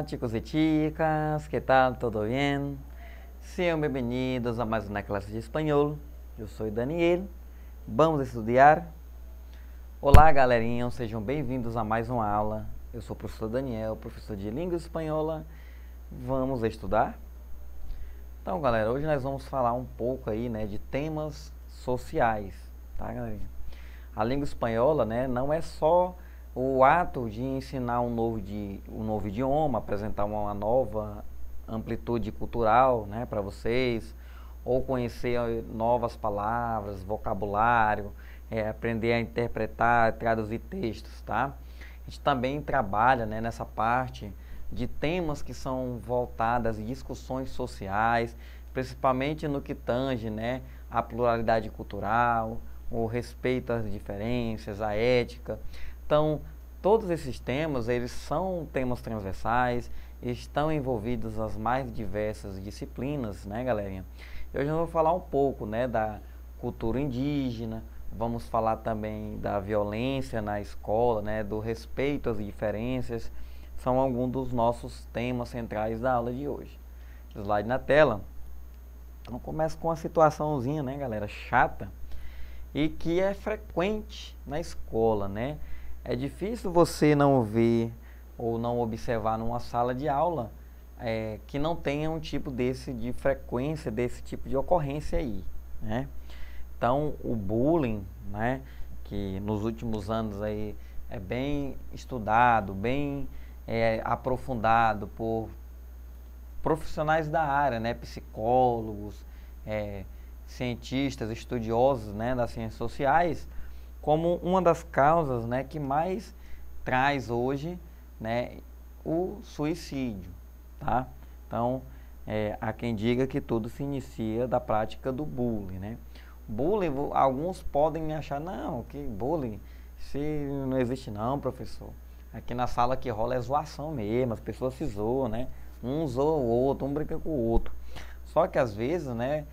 Hola chicos y chicas, ¿qué tal? ¿Todo bien? Sejam bem-vindos a mais uma classe de espanhol. Eu sou Daniel. Vamos estudar? Olá, galerinha, sejam bem-vindos a mais uma aula. Eu sou o professor Daniel, professor de língua espanhola. Vamos estudar? Então, galera, hoje nós vamos falar um pouco aí, né, de temas sociais, tá, galerinha? A língua espanhola, né, não é só o ato de ensinar um novo idioma, apresentar uma nova amplitude cultural, né, para vocês, ou conhecer novas palavras, vocabulário, aprender a interpretar, traduzir textos, tá? A gente também trabalha, né, nessa parte de temas que são voltadas a discussões sociais, principalmente no que tange, né, a pluralidade cultural, o respeito às diferenças, a ética. Então, todos esses temas, eles são temas transversais, estão envolvidos nas mais diversas disciplinas, né, galerinha? Hoje eu vou falar um pouco, né, da cultura indígena, vamos falar também da violência na escola, né, do respeito às diferenças, são alguns dos nossos temas centrais da aula de hoje. Slide na tela. Então começa com uma situaçãozinha, né, galera, chata, e que é frequente na escola, né? É difícil você não ver ou não observar numa sala de aula que não tenha um tipo de frequência, desse tipo de ocorrência aí, né? Então, o bullying, né, que nos últimos anos aí é bem estudado, bem aprofundado por profissionais da área, né, psicólogos, cientistas, estudiosos, né, das ciências sociais, como uma das causas, né, que mais traz hoje, né, o suicídio, tá? Então, há quem diga que tudo se inicia da prática do bullying, né? Bullying, alguns podem achar, não, que bullying, se não existe não, professor. Aqui na sala que rola é zoação mesmo, as pessoas se zoam, né? Um zoa o outro, um brinca com o outro. Só que às vezes, né,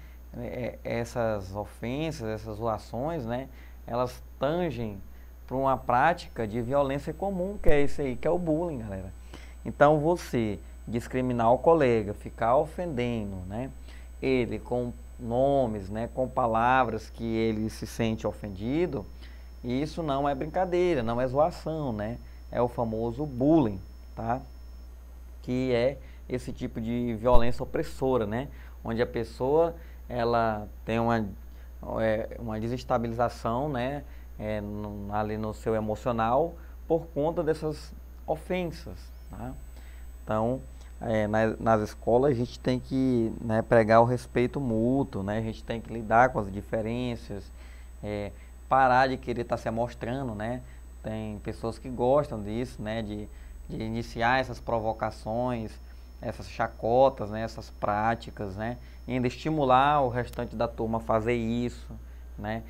essas ofensas, essas zoações, né, elas tangem para uma prática de violência comum, que é esse aí, que é o bullying, galera. Então você discriminar o colega, ficar ofendendo, né, ele com nomes, né, com palavras que ele se sente ofendido, isso não é brincadeira, não é zoação, né? É o famoso bullying, tá? Que é esse tipo de violência opressora, né? Onde a pessoa ela tem uma desestabilização, né? Ali no seu emocional por conta dessas ofensas, tá? Então, nas escolas a gente tem que, né, pregar o respeito mútuo, né? A gente tem que lidar com as diferenças, parar de querer estar se amostrando, né? Tem pessoas que gostam disso, né? De iniciar essas provocações, essas chacotas, né? Essas práticas, né? E ainda estimular o restante da turma a fazer isso, né?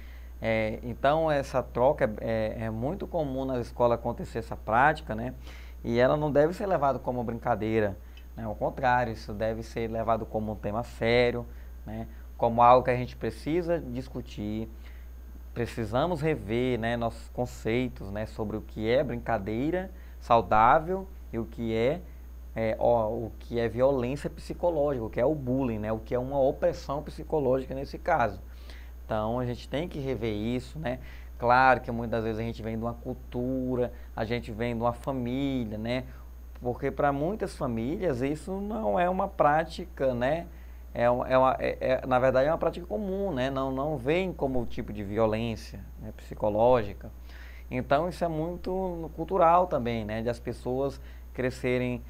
Então essa troca é muito comum na escola acontecer essa prática, né? E ela não deve ser levada como brincadeira, né? Ao contrário, isso deve ser levado como um tema sério, né? Como algo que a gente precisa discutir. Precisamos rever, né, nossos conceitos, né, sobre o que é brincadeira saudável e o que é violência psicológica, o que é o bullying, né, o que é uma opressão psicológica nesse caso. Então a gente tem que rever isso, né? Claro que muitas vezes a gente vem de uma cultura, a gente vem de uma família, né? Porque para muitas famílias isso não é uma prática, né? Na verdade é uma prática comum, né? Não vem como tipo de violência, né, psicológica. Então isso é muito cultural também, né? De as pessoas crescerem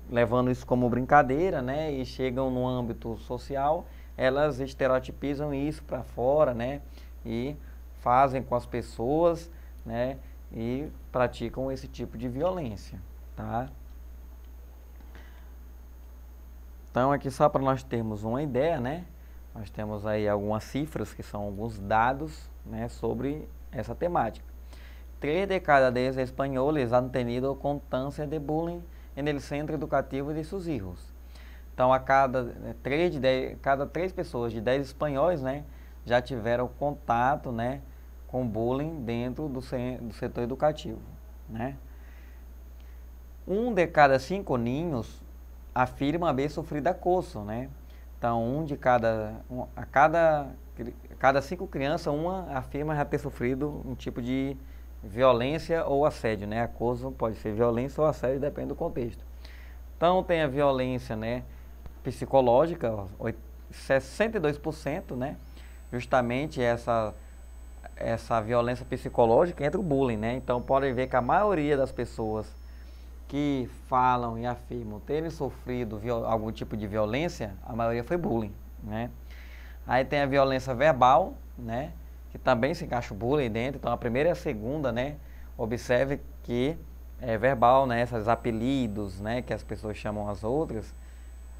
levando isso como brincadeira, né? E chegam no âmbito social, elas estereotipizam isso para fora, né? E fazem com as pessoas, né? E praticam esse tipo de violência, tá? Então aqui só para nós termos uma ideia, né? Nós temos aí algumas cifras que são alguns dados, né, sobre essa temática. 3 de cada 10 espanhóis han tenido constância de bullying en el centro educativo de sus hijos. Então cada 3 pessoas de 10 espanhóis, né, já tiveram contato, né, com bullying dentro do setor educativo, né? Um de cada 5 ninhos afirma haver sofrido acoso, né? Então, a cada 5 crianças, uma afirma já ter sofrido um tipo de violência ou assédio, né? Acoso pode ser violência ou assédio, depende do contexto. Então, tem a violência, né, psicológica, 62%, né? Justamente essa violência psicológica entra o bullying, né? Então, pode ver que a maioria das pessoas que falam e afirmam terem sofrido algum tipo de violência, a maioria foi bullying, né? Aí tem a violência verbal, né? Que também se encaixa o bullying dentro. Então a primeira e a segunda, né? Observe que é verbal, né? Esses apelidos, né? Que as pessoas chamam as outras,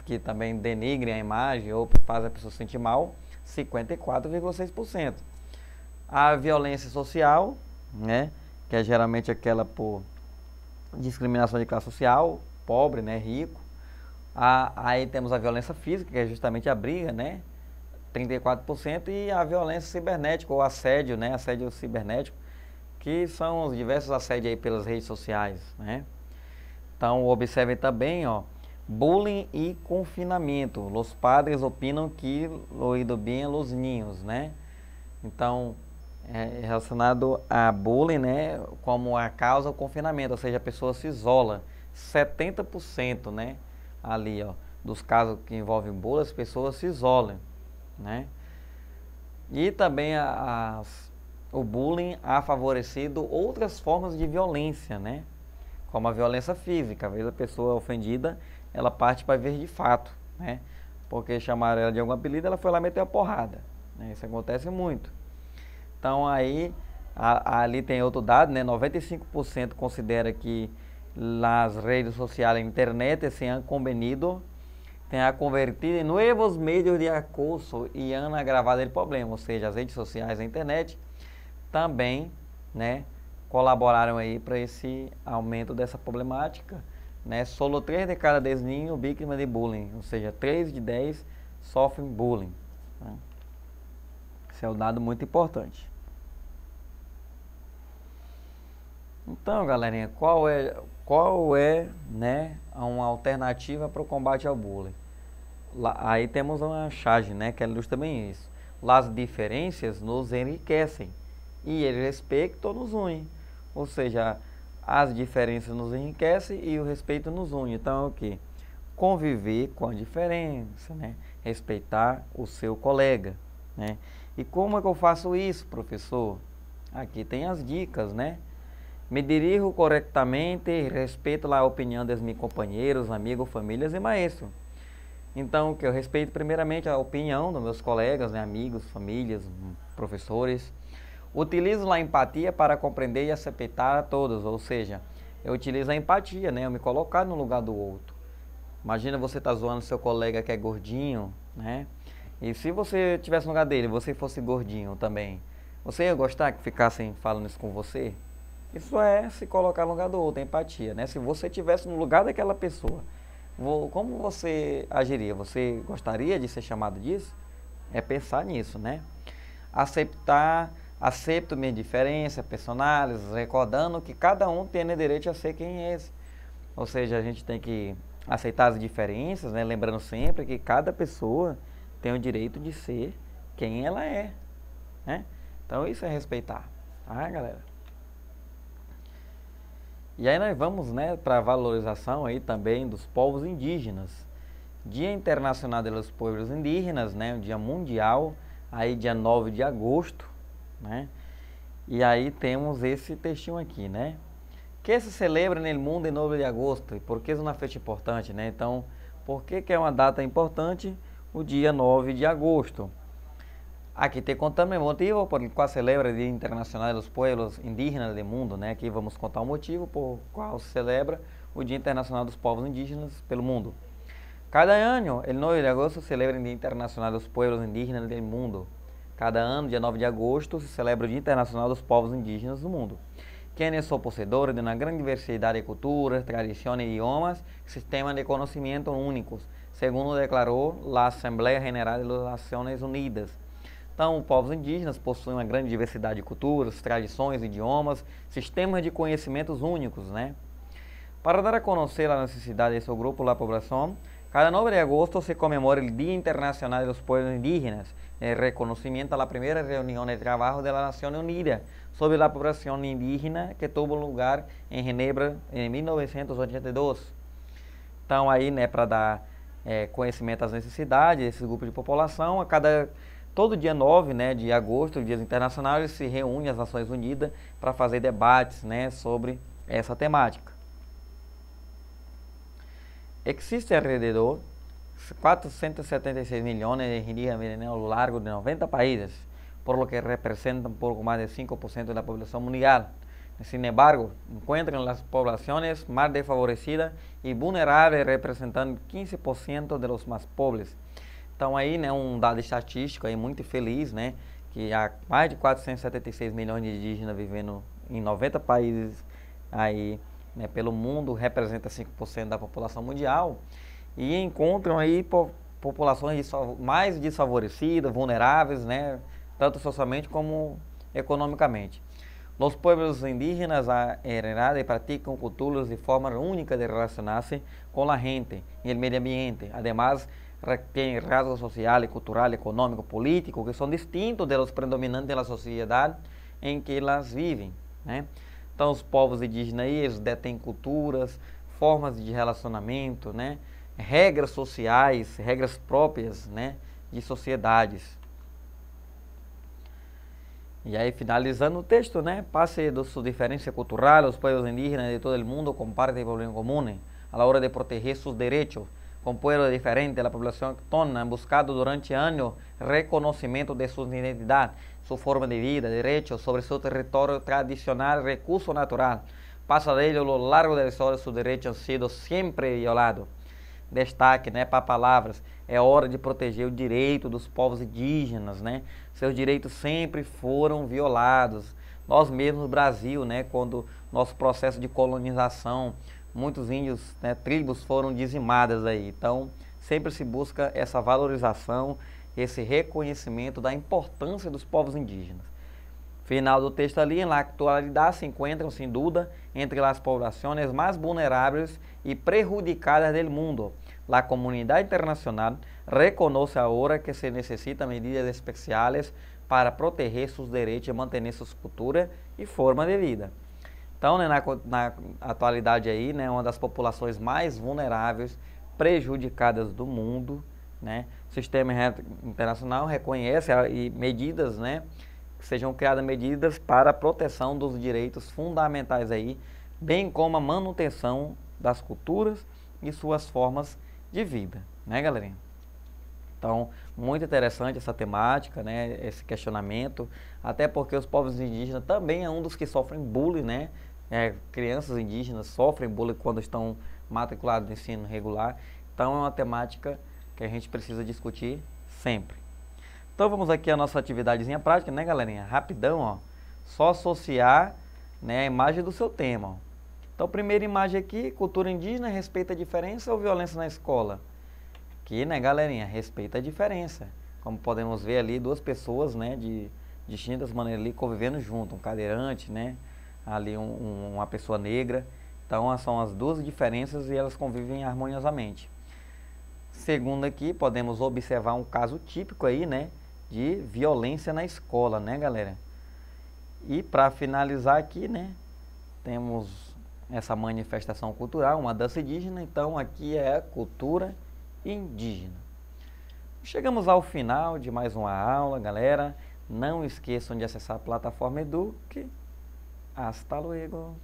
que também denigrem a imagem ou fazem a pessoa se sentir mal, 54,6%. A violência social, né? Que é geralmente aquela por discriminação de classe social, pobre, né? Rico. Aí temos a violência física, que é justamente a briga, né? 34%, e a violência cibernética, ou assédio, né? Assédio cibernético, que são os diversos assédios aí pelas redes sociais, né? Então, observem também, ó, bullying e confinamento. Os padres opinam que lo ido bem los niños, né? Então, é relacionado a bullying, né? Como a causa do confinamento, ou seja, a pessoa se isola. 70%, né? Ali, ó, dos casos que envolvem bullying, as pessoas se isolam, né? E também o bullying ha favorecido outras formas de violência, né? Como a violência física. Às vezes a pessoa ofendida, ela parte para ver de fato, né? Porque chamaram ela de algum apelido, ela foi lá meter a porrada, né? Isso acontece muito. Então aí, ali tem outro dado, né? 95% considera que as redes sociais, a internet, se han convenido, tem a convertido em novos meios de acoso e han agravado o problema. Ou seja, as redes sociais, a internet, também, né, colaboraram aí para esse aumento dessa problemática, né? Solo 3 de cada 10 niños vítimas de bullying, ou seja, 3 de 10 sofrem bullying, né? Esse é um dado muito importante. Então, galerinha, qual é, né, uma alternativa para o combate ao bullying? Aí temos uma charge, né, que ilustra bem isso. As diferenças nos enriquecem e o respeito nos une. Ou seja, as diferenças nos enriquecem e o respeito nos une. Então é o que? Conviver com a diferença, né? Respeitar o seu colega, né? E como é que eu faço isso, professor? Aqui tem as dicas, né? Me dirijo corretamente e respeito a opinião dos meus companheiros, amigos, famílias e maestros. Então, que eu respeito primeiramente a opinião dos meus colegas, né, amigos, famílias, professores. Utilizo a empatia para compreender e aceitar a todos, ou seja, eu utilizo a empatia, né, eu me colocar no lugar do outro. Imagina você tá zoando seu colega que é gordinho, né? E se você estivesse no lugar dele, você fosse gordinho também, você ia gostar que ficassem falando isso com você? Isso é se colocar no lugar do outro, empatia, né? Se você estivesse no lugar daquela pessoa, como você agiria? Você gostaria de ser chamado disso? É pensar nisso, né? Aceito minha diferença, personagens, recordando que cada um tem o direito a ser quem é esse. Ou seja, a gente tem que aceitar as diferenças, né? Lembrando sempre que cada pessoa tem o direito de ser quem ela é, né? Então isso é respeitar, tá, galera? E aí nós vamos, né, para a valorização aí também dos povos indígenas. Dia Internacional dos Povos Indígenas, né, um dia mundial, aí dia 9 de agosto, né? E aí temos esse textinho aqui, né? Que se celebra no mundo em 9 de agosto? E por que é uma festa importante, né? Então, por que é uma data importante o dia 9 de agosto? Aqui te contamos o motivo por qual celebra o Dia Internacional dos Povos Indígenas do Mundo, né? Aqui vamos contar o motivo por qual se celebra o Dia Internacional dos Povos Indígenas pelo mundo. Cada ano, el 9 de agosto, se celebra o Dia Internacional dos Povos Indígenas do Mundo. Cada ano, dia 9 de agosto, se celebra o Dia Internacional dos Povos Indígenas do Mundo. Quienes são possuidores de uma grande diversidade de culturas, tradições, idiomas e sistemas de conhecimento únicos, segundo declarou a Assembleia Geral das Nações Unidas. Então, os povos indígenas possuem uma grande diversidade de culturas, tradições, idiomas, sistemas de conhecimentos únicos, né? Para dar a conhecer a necessidade de seu grupo, a população, cada 9 de agosto se comemora o Dia Internacional dos Pueblos Indígenas, em reconhecimento à primeira reunião de trabalho da Nação Unida sobre a população indígena que teve lugar em Genebra em 1982. Então aí, né, para dar conhecimento às necessidades desse grupo de população, todo dia 9, né, de agosto, Dia Internacional, eles se reúnem as Nações Unidas para fazer debates, né, sobre essa temática. Existe alrededor 476 milhões de indígenas ao largo de 90 países, por lo que representan pouco mais de 5% da população mundial. Sin embargo, encuentran las poblaciones más desfavorecidas y vulnerables, representando 15% de los más pobres. Então aí, né, um dado estatístico aí muito feliz, né, que há mais de 476 milhões de indígenas vivendo em 90 países aí, né, pelo mundo, representa 5% da população mundial, e encontram aí populações mais desfavorecidas, vulneráveis, né, tanto socialmente como economicamente. Os pueblos indígenas heredados praticam culturas e formas únicas de relacionar-se com a gente e o meio ambiente. Además, têm rasgos social, cultural, econômico, político que são distintos dos predominantes da sociedade em que elas vivem, né? Então, os povos indígenas eles detêm culturas, formas de relacionamento, né? Regras sociais, regras próprias, né, de sociedades. E aí, finalizando o texto, né, pase de sua diferença cultural, os povos indígenas de todo o mundo compartem problemas comuns a la hora de proteger seus direitos. Com pueblos diferentes, a população autóctona ha buscado durante anos reconhecimento de sua identidade, sua forma de vida, direitos sobre seu território tradicional, recurso natural. Passa dele, a lo largo da história, seus direitos han sido sempre violados. Destaque, né, para palavras, é hora de proteger o direito dos povos indígenas, né? Seus direitos sempre foram violados. Nós mesmos no Brasil, né, quando nosso processo de colonização, muitos índios, né, tribos foram dizimadas aí. Então, sempre se busca essa valorização, esse reconhecimento da importância dos povos indígenas. Final do texto ali, na atualidade se encontram, sem dúvida, entre as populações mais vulneráveis e prejudicadas do mundo. A comunidade internacional reconoce agora que se necessitam medidas especiais para proteger seus direitos e manter suas culturas e forma de vida. Então, né, na atualidade aí, né, uma das populações mais vulneráveis, prejudicadas do mundo, né? O sistema internacional reconhece medidas, né, que sejam criadas medidas para a proteção dos direitos fundamentais aí, bem como a manutenção das culturas e suas formas de vida, né, galerinha? Então, muito interessante essa temática, né, esse questionamento, até porque os povos indígenas também é um dos que sofrem bullying, né? Crianças indígenas sofrem bullying quando estão matriculados no ensino regular. Então, é uma temática que a gente precisa discutir sempre. Então, vamos aqui a nossa atividadezinha prática, né, galerinha? Rapidão, ó. Só associar, né, a imagem do seu tema, ó. Então, primeira imagem aqui, cultura indígena, respeita a diferença ou violência na escola? Aqui, né, galerinha, respeita a diferença. Como podemos ver ali, duas pessoas, né, de distintas maneiras ali convivendo junto, um cadeirante, né, ali uma pessoa negra. Então, são as duas diferenças e elas convivem harmoniosamente. Segundo aqui, podemos observar um caso típico aí, né, de violência na escola, né, galera? E para finalizar aqui, né, temos essa manifestação cultural, uma dança indígena. Então, aqui é a cultura indígena. Chegamos ao final de mais uma aula, galera. Não esqueçam de acessar a plataforma Eduque. Hasta luego!